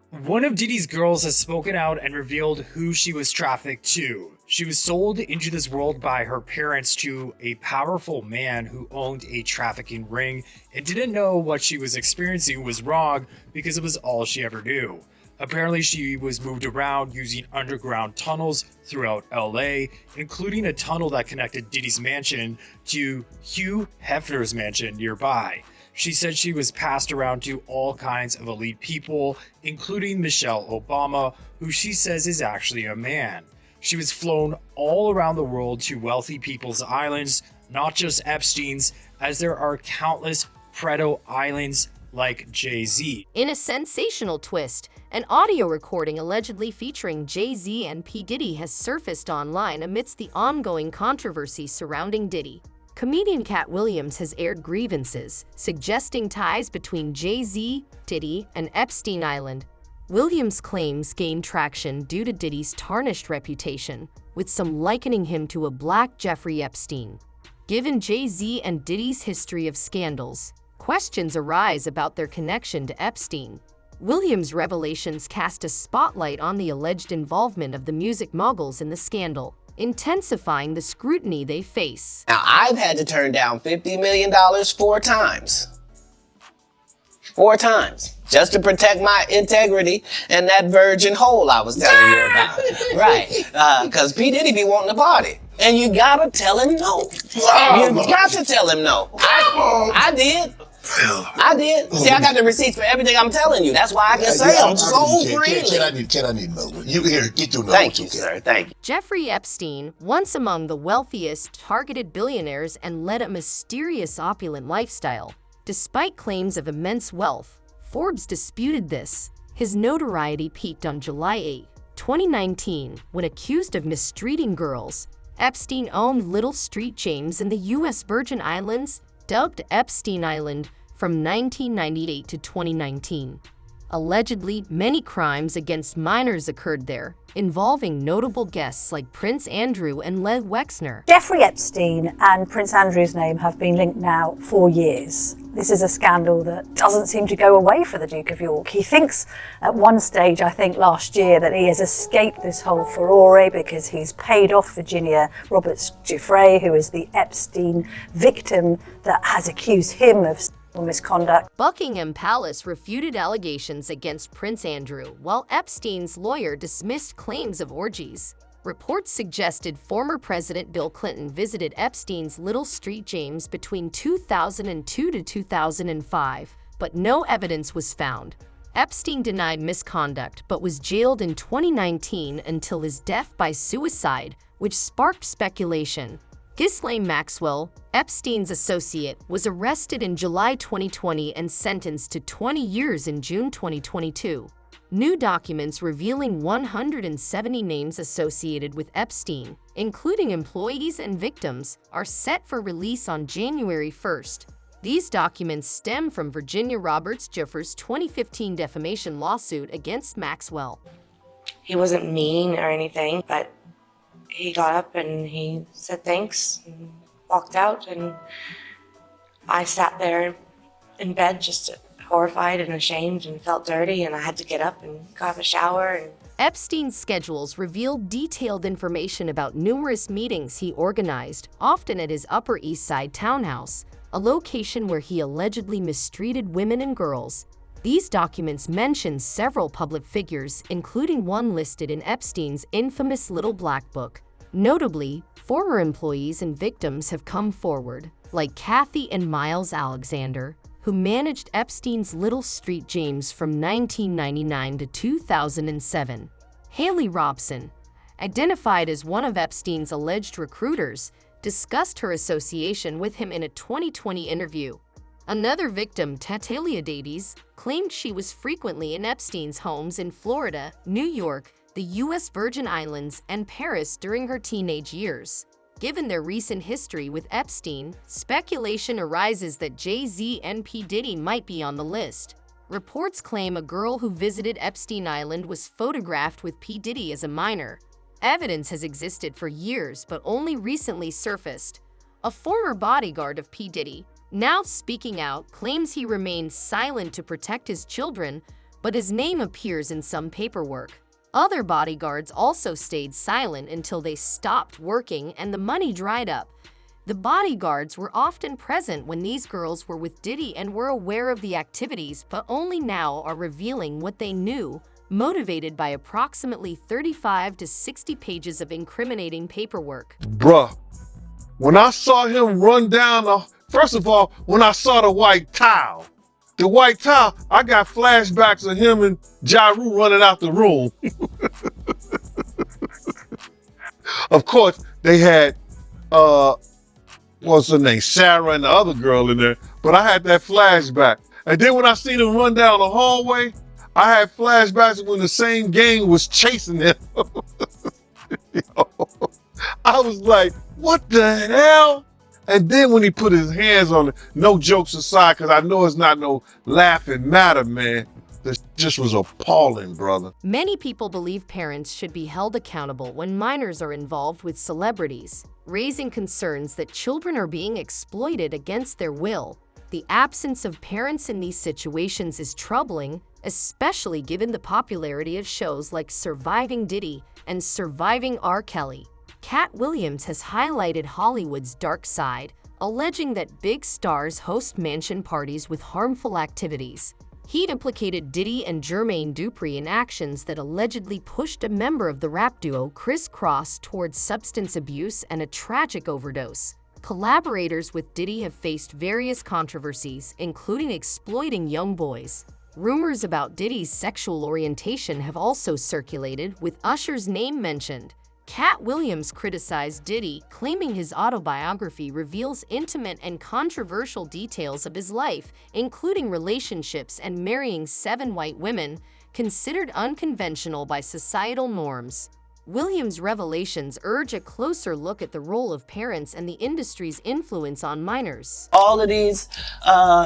One of Diddy's girls has spoken out and revealed who she was trafficked to. She was sold into this world by her parents to a powerful man who owned a trafficking ring and didn't know what she was experiencing was wrong because it was all she ever knew. Apparently, she was moved around using underground tunnels throughout LA, including a tunnel that connected Diddy's mansion to Hugh Hefner's mansion nearby. She said she was passed around to all kinds of elite people, including Michelle Obama, who she says is actually a man. She was flown all around the world to wealthy people's islands, not just Epstein's, as there are countless Preto islands like Jay-Z. In a sensational twist, an audio recording allegedly featuring Jay-Z and P. Diddy has surfaced online amidst the ongoing controversy surrounding Diddy. Comedian Cat Williams has aired grievances, suggesting ties between Jay-Z, Diddy, and Epstein Island. Williams' claims gained traction due to Diddy's tarnished reputation, with some likening him to a black Jeffrey Epstein. Given Jay-Z and Diddy's history of scandals, questions arise about their connection to Epstein. Williams' revelations cast a spotlight on the alleged involvement of the music moguls in the scandal, intensifying the scrutiny they face. Now, I've had to turn down $50 million 4 times. 4 times. Just to protect my integrity and that virgin hole I was telling you about. Right. Because P. Diddy be wanting to party. And you gotta tell him no. You got to tell him no. I did. I did. See, I got the receipts for everything I'm telling you. That's why I can say them so freely. Can I need another one? You here, get your notes. Thank you, sir. Thank you. Jeffrey Epstein, once among the wealthiest targeted billionaires and led a mysterious opulent lifestyle. Despite claims of immense wealth, Forbes disputed this. His notoriety peaked on July 8, 2019, when accused of mistreating girls. Epstein owned Little Street James in the U.S. Virgin Islands, dubbed Epstein Island, from 1998 to 2019. Allegedly, many crimes against minors occurred there, involving notable guests like Prince Andrew and Lev Wexner. Jeffrey Epstein and Prince Andrew's name have been linked now for years. This is a scandal that doesn't seem to go away for the Duke of York. He thinks at one stage, I think last year, that he has escaped this whole furore because he's paid off Virginia Roberts Giuffre, who is the Epstein victim that has accused him of misconduct. Buckingham Palace refuted allegations against Prince Andrew, while Epstein's lawyer dismissed claims of orgies. Reports suggested former President Bill Clinton visited Epstein's Little Street James between 2002 to 2005, but no evidence was found. Epstein denied misconduct but was jailed in 2019 until his death by suicide, which sparked speculation. Ghislaine Maxwell, Epstein's associate, was arrested in July 2020 and sentenced to 20 years in June 2022. New documents revealing 170 names associated with Epstein, including employees and victims, are set for release on January 1st. These documents stem from Virginia Roberts Giuffre's 2015 defamation lawsuit against Maxwell. He wasn't mean or anything, but he got up and he said thanks and walked out, and I sat there in bed just horrified and ashamed and felt dirty, and I had to get up and grab a shower. Epstein's schedules revealed detailed information about numerous meetings he organized, often at his Upper East Side townhouse, a location where he allegedly mistreated women and girls. These documents mention several public figures, including one listed in Epstein's infamous Little Black Book. Notably, former employees and victims have come forward, like Kathy and Miles Alexander, who managed Epstein's Little Street James from 1999 to 2007. Haley Robson, identified as one of Epstein's alleged recruiters, discussed her association with him in a 2020 interview. Another victim, Tatalia Davies, claimed she was frequently in Epstein's homes in Florida, New York, the U.S. Virgin Islands, and Paris during her teenage years. Given their recent history with Epstein, speculation arises that Jay-Z and P. Diddy might be on the list. Reports claim a girl who visited Epstein Island was photographed with P. Diddy as a minor. Evidence has existed for years but only recently surfaced. A former bodyguard of P. Diddy, now speaking out, claims he remained silent to protect his children, but his name appears in some paperwork. Other bodyguards also stayed silent until they stopped working and the money dried up. The bodyguards were often present when these girls were with Diddy and were aware of the activities, but only now are revealing what they knew, motivated by approximately 35 to 60 pages of incriminating paperwork. Bruh, when I saw him run down first of all, when I saw the white towel, I got flashbacks of him and Ja Rule running out the room. Of course, they had, what's her name, Sarah and the other girl in there, but I had that flashback. And then when I seen him run down the hallway, I had flashbacks when the same gang was chasing him. I was like, what the hell? And then when he put his hands on it, no jokes aside, because I know it's not no laughing matter, man. This just was appalling, brother. Many people believe parents should be held accountable when minors are involved with celebrities, raising concerns that children are being exploited against their will. The absence of parents in these situations is troubling, especially given the popularity of shows like Surviving Diddy and Surviving R. Kelly. Cat Williams has highlighted Hollywood's dark side, alleging that big stars host mansion parties with harmful activities. He implicated Diddy and Jermaine Dupri in actions that allegedly pushed a member of the rap duo Criss Cross towards substance abuse and a tragic overdose. Collaborators with Diddy have faced various controversies, including exploiting young boys. Rumors about Diddy's sexual orientation have also circulated, with Usher's name mentioned. Cat Williams criticized Diddy, claiming his autobiography reveals intimate and controversial details of his life, including relationships and marrying 7 white women, considered unconventional by societal norms. Williams' revelations urge a closer look at the role of parents and the industry's influence on minors. All of these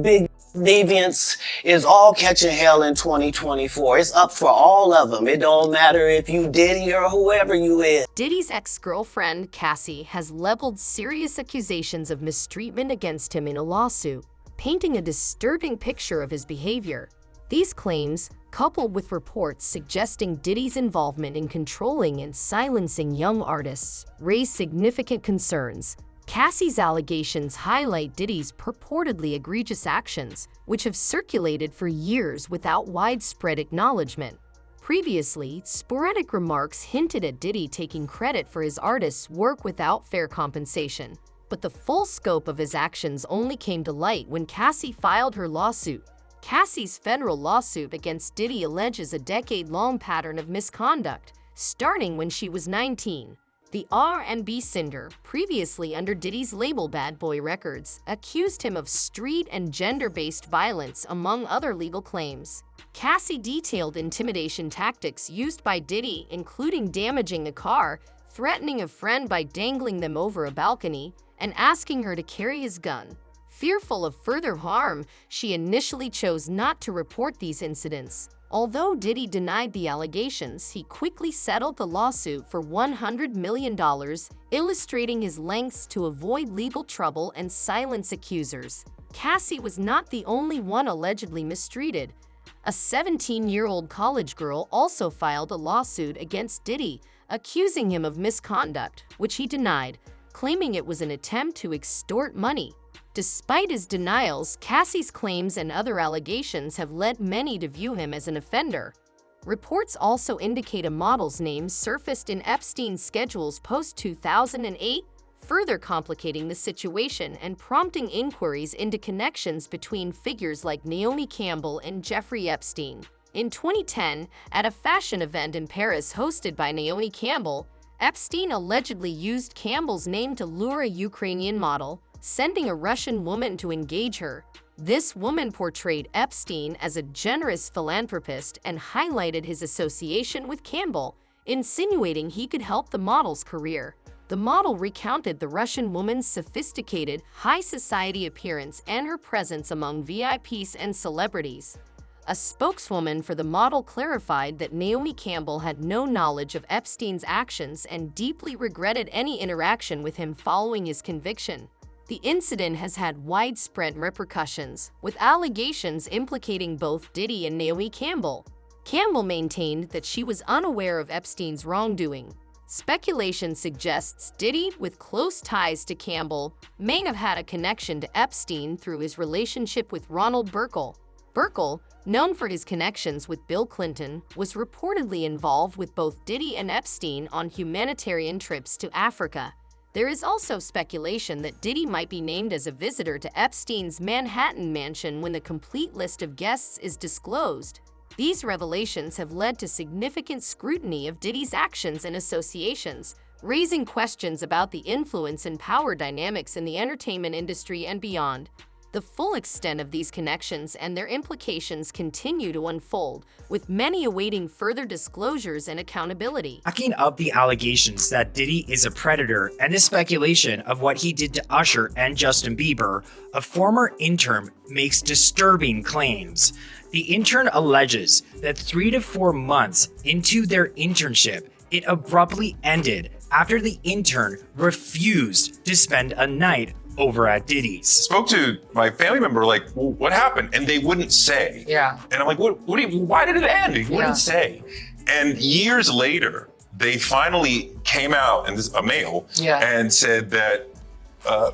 big deviants is all catching hell in 2024. It's up for all of them. It don't matter if you Diddy or whoever you is. Diddy's ex-girlfriend, Cassie, has leveled serious accusations of mistreatment against him in a lawsuit, painting a disturbing picture of his behavior. These claims, coupled with reports suggesting Diddy's involvement in controlling and silencing young artists, raise significant concerns. Cassie's allegations highlight Diddy's purportedly egregious actions, which have circulated for years without widespread acknowledgement. Previously, sporadic remarks hinted at Diddy taking credit for his artists' work without fair compensation. But the full scope of his actions only came to light when Cassie filed her lawsuit. Cassie's federal lawsuit against Diddy alleges a decade-long pattern of misconduct, starting when she was 19. The R&B singer, previously under Diddy's label Bad Boy Records, accused him of street and gender-based violence, among other legal claims. Cassie detailed intimidation tactics used by Diddy, including damaging a car, threatening a friend by dangling them over a balcony, and asking her to carry his gun. Fearful of further harm, she initially chose not to report these incidents. Although Diddy denied the allegations, he quickly settled the lawsuit for $100 million, illustrating his lengths to avoid legal trouble and silence accusers. Cassie was not the only one allegedly mistreated. A 17-year-old college girl also filed a lawsuit against Diddy, accusing him of misconduct, which he denied, claiming it was an attempt to extort money. Despite his denials, Cassie's claims and other allegations have led many to view him as an offender. Reports also indicate a model's name surfaced in Epstein's schedules post-2008, further complicating the situation and prompting inquiries into connections between figures like Naomi Campbell and Jeffrey Epstein. In 2010, at a fashion event in Paris hosted by Naomi Campbell, Epstein allegedly used Campbell's name to lure a Ukrainian model, sending a Russian woman to engage her. This woman portrayed Epstein as a generous philanthropist and highlighted his association with Campbell, insinuating he could help the model's career. The model recounted the Russian woman's sophisticated, high society appearance and her presence among VIPs and celebrities. A spokeswoman for the model clarified that Naomi Campbell had no knowledge of Epstein's actions and deeply regretted any interaction with him following his conviction. The incident has had widespread repercussions, with allegations implicating both Diddy and Naomi Campbell. Campbell maintained that she was unaware of Epstein's wrongdoing. Speculation suggests Diddy, with close ties to Campbell, may have had a connection to Epstein through his relationship with Ronald Burkle. Burkle, known for his connections with Bill Clinton, was reportedly involved with both Diddy and Epstein on humanitarian trips to Africa. There is also speculation that Diddy might be named as a visitor to Epstein's Manhattan mansion when the complete list of guests is disclosed. These revelations have led to significant scrutiny of Diddy's actions and associations, raising questions about the influence and power dynamics in the entertainment industry and beyond. The full extent of these connections and their implications continue to unfold, with many awaiting further disclosures and accountability. Backing up the allegations that Diddy is a predator and the speculation of what he did to Usher and Justin Bieber, a former intern makes disturbing claims. The intern alleges that 3 to 4 months into their internship, it abruptly ended after the intern refused to spend a night over at Diddy's. Spoke to my family member, like, well, what happened? And they wouldn't say. Yeah. And I'm like, why did it end? He wouldn't say. And years later, they finally came out, and this is a male, and said that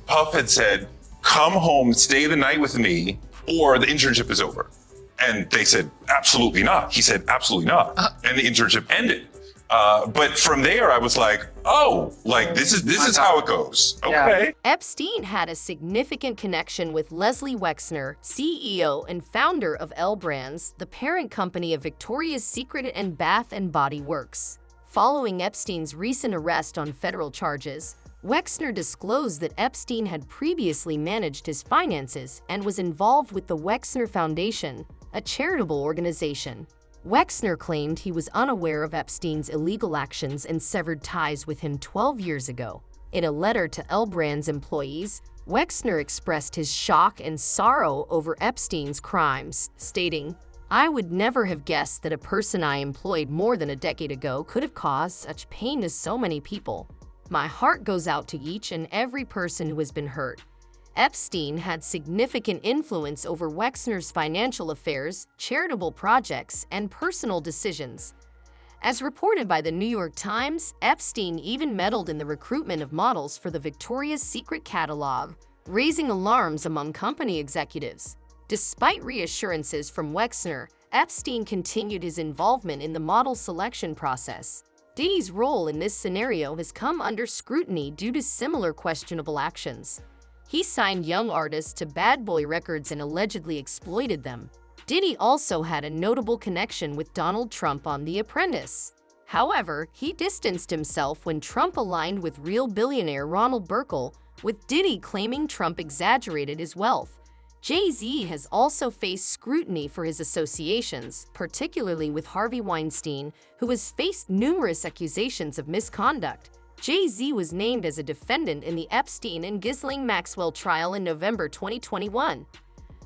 Puff had said, come home, stay the night with me, or the internship is over. And they said, absolutely not. He said, absolutely not. And the internship ended. But from there, I was like, oh, like this is how it goes. Okay. Epstein had a significant connection with Leslie Wexner, CEO and founder of L Brands, the parent company of Victoria's Secret and Bath and Body Works. Following Epstein's recent arrest on federal charges, Wexner disclosed that Epstein had previously managed his finances and was involved with the Wexner Foundation, a charitable organization. Wexner claimed he was unaware of Epstein's illegal actions and severed ties with him 12 years ago. In a letter to L Brands employees, Wexner expressed his shock and sorrow over Epstein's crimes, stating, "I would never have guessed that a person I employed more than a decade ago could have caused such pain to so many people. My heart goes out to each and every person who has been hurt." Epstein had significant influence over Wexner's financial affairs, charitable projects, and personal decisions. As reported by the New York Times, Epstein even meddled in the recruitment of models for the Victoria's Secret catalog, raising alarms among company executives. Despite reassurances from Wexner, Epstein continued his involvement in the model selection process. Diddy's role in this scenario has come under scrutiny due to similar questionable actions. He signed young artists to Bad Boy Records and allegedly exploited them. Diddy also had a notable connection with Donald Trump on The Apprentice. However, he distanced himself when Trump aligned with real billionaire Ronald Burkle, with Diddy claiming Trump exaggerated his wealth. Jay-Z has also faced scrutiny for his associations, particularly with Harvey Weinstein, who has faced numerous accusations of misconduct. Jay-Z was named as a defendant in the Epstein and Ghislaine Maxwell trial in November 2021.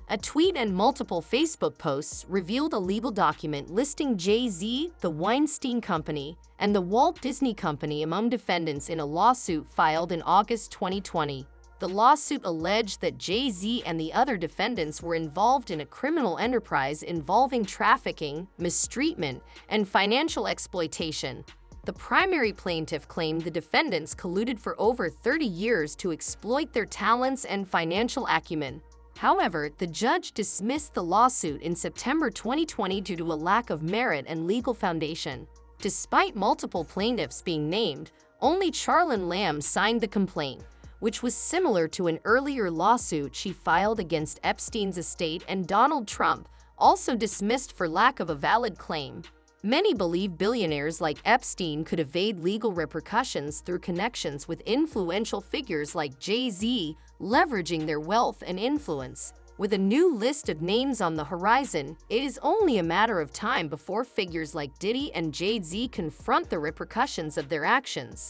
A tweet and multiple Facebook posts revealed a legal document listing Jay-Z, the Weinstein Company, and the Walt Disney Company among defendants in a lawsuit filed in August 2020. The lawsuit alleged that Jay-Z and the other defendants were involved in a criminal enterprise involving trafficking, mistreatment, and financial exploitation. The primary plaintiff claimed the defendants colluded for over 30 years to exploit their talents and financial acumen. However, the judge dismissed the lawsuit in September 2020 due to a lack of merit and legal foundation. Despite multiple plaintiffs being named, only Charlene Lamb signed the complaint, which was similar to an earlier lawsuit she filed against Epstein's estate, and Donald Trump, also dismissed for lack of a valid claim. Many believe billionaires like Epstein could evade legal repercussions through connections with influential figures like Jay-Z, leveraging their wealth and influence. With a new list of names on the horizon, it is only a matter of time before figures like Diddy and Jay-Z confront the repercussions of their actions.